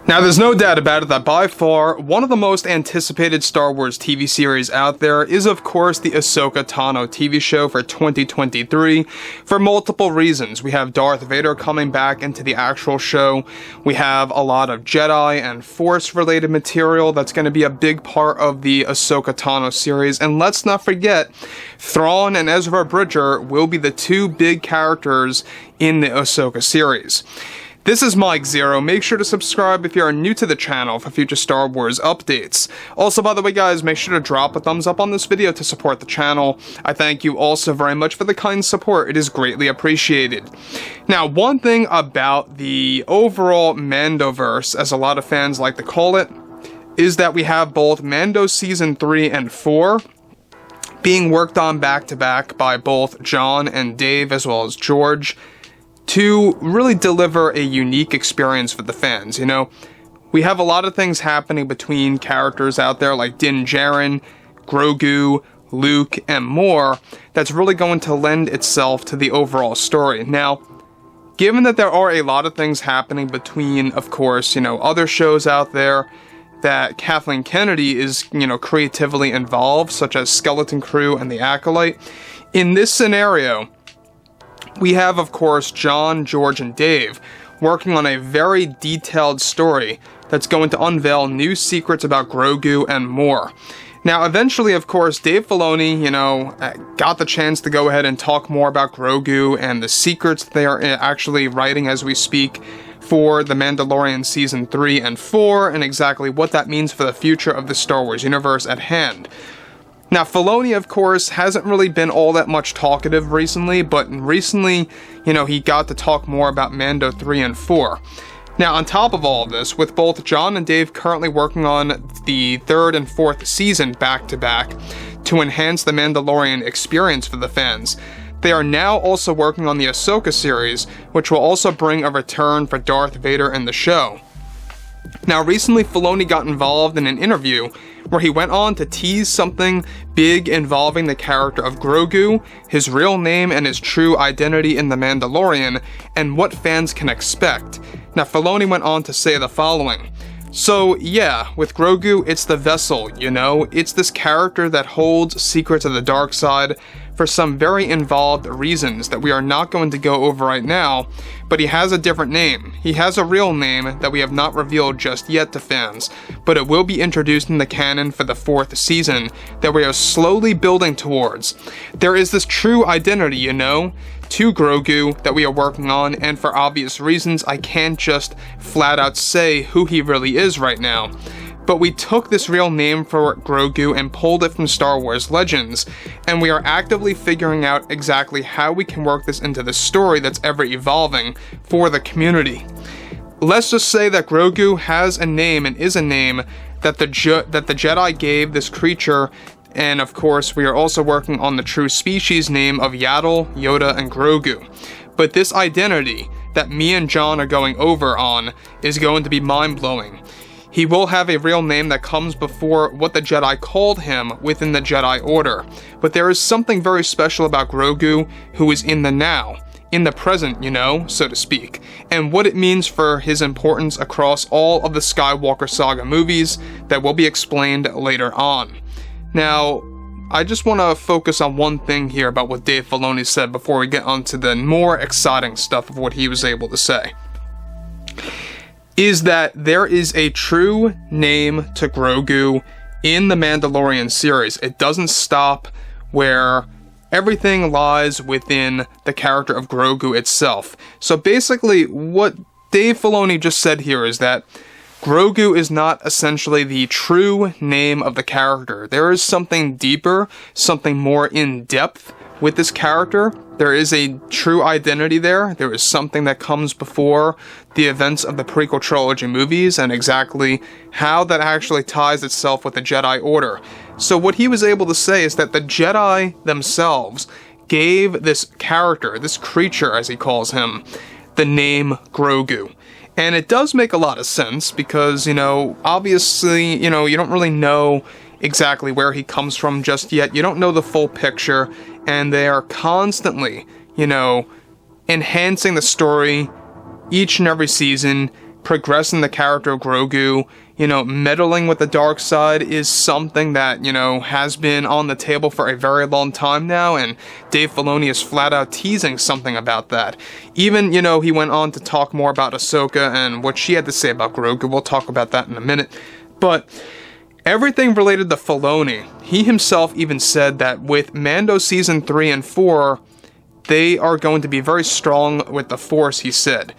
Now, there's no doubt about it that by far, one of the most anticipated Star Wars TV series out there is, of course, the Ahsoka Tano TV show for 2023, for multiple reasons. We have Darth Vader coming back into the actual show, we have a lot of Jedi and Force-related material that's going to be a big part of the Ahsoka Tano series, and let's not forget, Thrawn and Ezra Bridger will be the two big characters in the Ahsoka series. This is Mike Zero. Make sure to subscribe if you are new to the channel for future Star Wars updates. Also, by the way guys, make sure to drop a thumbs up on this video to support the channel. I thank you also very much for the kind support. It is greatly appreciated. Now, one thing about the overall Mandoverse, as a lot of fans like to call it, is that we have both Mando Season 3 and 4 being worked on back-to-back by both John and Dave, as well as George, to really deliver a unique experience for the fans. You know, we have a lot of things happening between characters out there like Din Djarin, Grogu, Luke, and more that's really going to lend itself to the overall story. Now, given that there are a lot of things happening between, of course, you know, other shows out there that Kathleen Kennedy is, you know, creatively involved, such as Skeleton Crew and the Acolyte, in this scenario, we have, of course, John, George, and Dave working on a very detailed story that's going to unveil new secrets about Grogu and more. Now, eventually, of course, Dave Filoni, you know, got the chance to go ahead and talk more about Grogu and the secrets that they are actually writing as we speak for The Mandalorian Season 3 and 4, and exactly what that means for the future of the Star Wars universe at hand. Now, Filoni, of course, hasn't really been all that much talkative recently, but recently, you know, he got to talk more about Mando 3 and 4. Now, on top of all of this, with both John and Dave currently working on the 3rd and 4th season back-to-back to enhance the Mandalorian experience for the fans, they are now also working on the Ahsoka series, which will also bring a return for Darth Vader in the show. Now, recently, Filoni got involved in an interview where he went on to tease something big involving the character of Grogu, his real name and his true identity in The Mandalorian, and what fans can expect. Now, Filoni went on to say the following. So, yeah, with Grogu, it's the vessel, you know? It's this character that holds secrets of the dark side for some very involved reasons that we are not going to go over right now, but he has a different name. He has a real name that we have not revealed just yet to fans, but it will be introduced in the canon for the 4th season that we are slowly building towards. There is this true identity, you know, to Grogu that we are working on, and for obvious reasons, I can't just flat out say who he really is right now. But we took this real name for Grogu and pulled it from Star Wars Legends, and we are actively figuring out exactly how we can work this into the story that's ever evolving for the community. Let's just say that Grogu has a name and is a name that the Jedi gave this creature, and of course we are also working on the true species name of Yaddle, Yoda, and Grogu. But this identity that me and John are going over on is going to be mind-blowing. He will have a real name that comes before what the Jedi called him within the Jedi Order. But there is something very special about Grogu who is in the now, in the present, you know, so to speak, and what it means for his importance across all of the Skywalker Saga movies that will be explained later on. Now, I just want to focus on one thing here about what Dave Filoni said before we get onto the more exciting stuff of what he was able to say. Is that there is a true name to Grogu in the Mandalorian series. It doesn't stop where everything lies within the character of Grogu itself. So basically, what Dave Filoni just said here is that Grogu is not essentially the true name of the character. There is something deeper, something more in-depth with this character. There is a true identity there. There is something that comes before the events of the prequel trilogy movies and exactly how that actually ties itself with the Jedi Order. So what he was able to say is that the Jedi themselves gave this character, this creature as he calls him, the name Grogu. And it does make a lot of sense because, you know, obviously, you know, you don't really know exactly where he comes from just yet. You don't know the full picture, and they are constantly, you know, enhancing the story each and every season progressing the character of Grogu, you know, meddling with the dark side is something that, you know, has been on the table for a very long time now, and Dave Filoni is flat out teasing something about that. Even, you know, he went on to talk more about Ahsoka and what she had to say about Grogu. We'll talk about that in a minute. But everything related to Filoni, he himself even said that with Mando Season 3 and 4, they are going to be very strong with the Force, he said.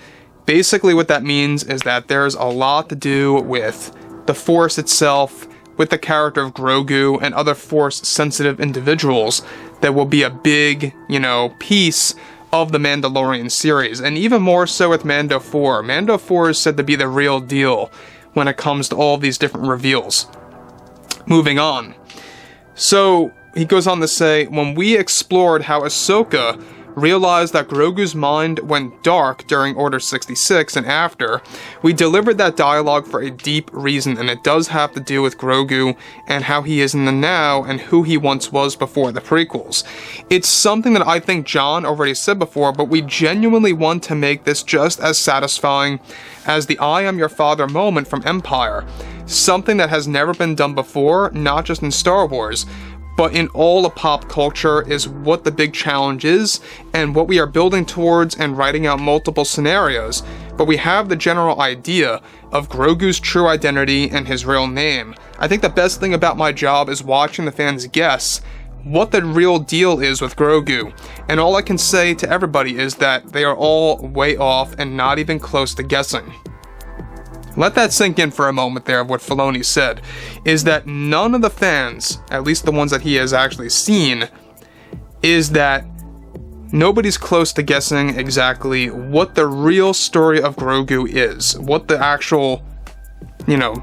Basically what that means is that there's a lot to do with the Force itself, with the character of Grogu and other Force-sensitive individuals that will be a big, you know, piece of the Mandalorian series, and even more so with Mando 4. Mando 4 is said to be the real deal when it comes to all these different reveals. Moving on. So, he goes on to say, when we explored how Ahsoka realized that Grogu's mind went dark during Order 66 and after, we delivered that dialogue for a deep reason, and it does have to do with Grogu and how he is in the now and who he once was before the prequels. It's something that I think John already said before, but we genuinely want to make this just as satisfying as the I am your father moment from Empire. Something that has never been done before, not just in Star Wars, but in all of pop culture, is what the big challenge is, and what we are building towards and writing out multiple scenarios. But we have the general idea of Grogu's true identity and his real name. I think the best thing about my job is watching the fans guess what the real deal is with Grogu. And all I can say to everybody is that they are all way off and not even close to guessing. Let that sink in for a moment there of what Filoni said, is that none of the fans, at least the ones that he has actually seen, is that nobody's close to guessing exactly what the real story of Grogu is, what the actual, you know,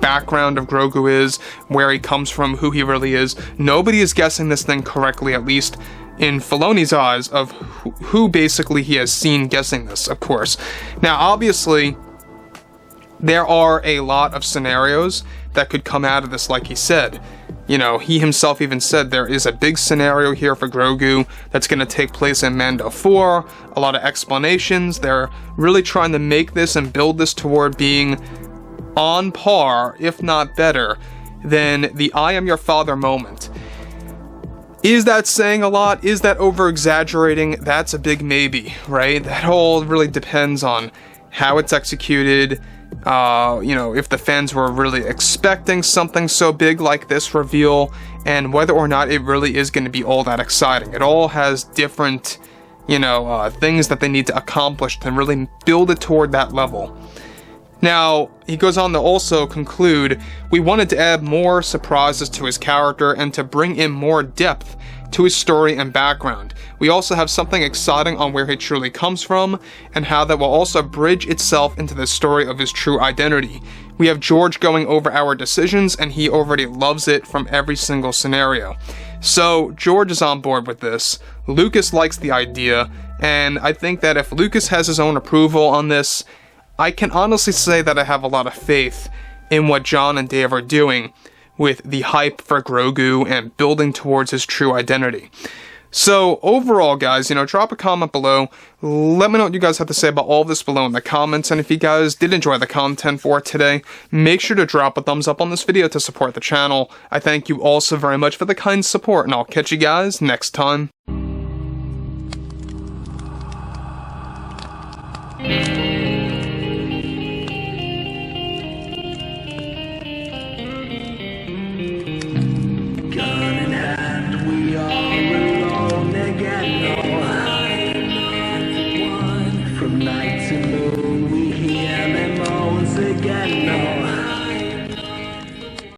background of Grogu is, where he comes from, who he really is. Nobody is guessing this thing correctly, at least in Filoni's eyes, of who basically he has seen guessing this, of course. Now, obviously, there are a lot of scenarios that could come out of this, like he said. You know, he himself even said there is a big scenario here for Grogu that's going to take place in Mando 4, a lot of explanations. They're really trying to make this and build this toward being on par, if not better, than the I am your father moment. Is that saying a lot? Is that over-exaggerating? That's a big maybe, right? That all really depends on how it's executed. You know, if the fans were really expecting something so big like this reveal, and whether or not it really is going to be all that exciting. It all has different, you know, things that they need to accomplish to really build it toward that level. Now, he goes on to also conclude, we wanted to add more surprises to his character and to bring in more depth to his story and background. We also have something exciting on where he truly comes from, and how that will also bridge itself into the story of his true identity. We have George going over our decisions, and he already loves it from every single scenario. So, George is on board with this. Lucas likes the idea, and I think that if Lucas has his own approval on this, I can honestly say that I have a lot of faith in what John and Dave are doing with the hype for Grogu and building towards his true identity. So, overall, guys, you know, drop a comment below. Let me know what you guys have to say about all of this below in the comments. And if you guys did enjoy the content for today, make sure to drop a thumbs up on this video to support the channel. I thank you all so very much for the kind support, and I'll catch you guys next time. From night to moon, we hear them moans again.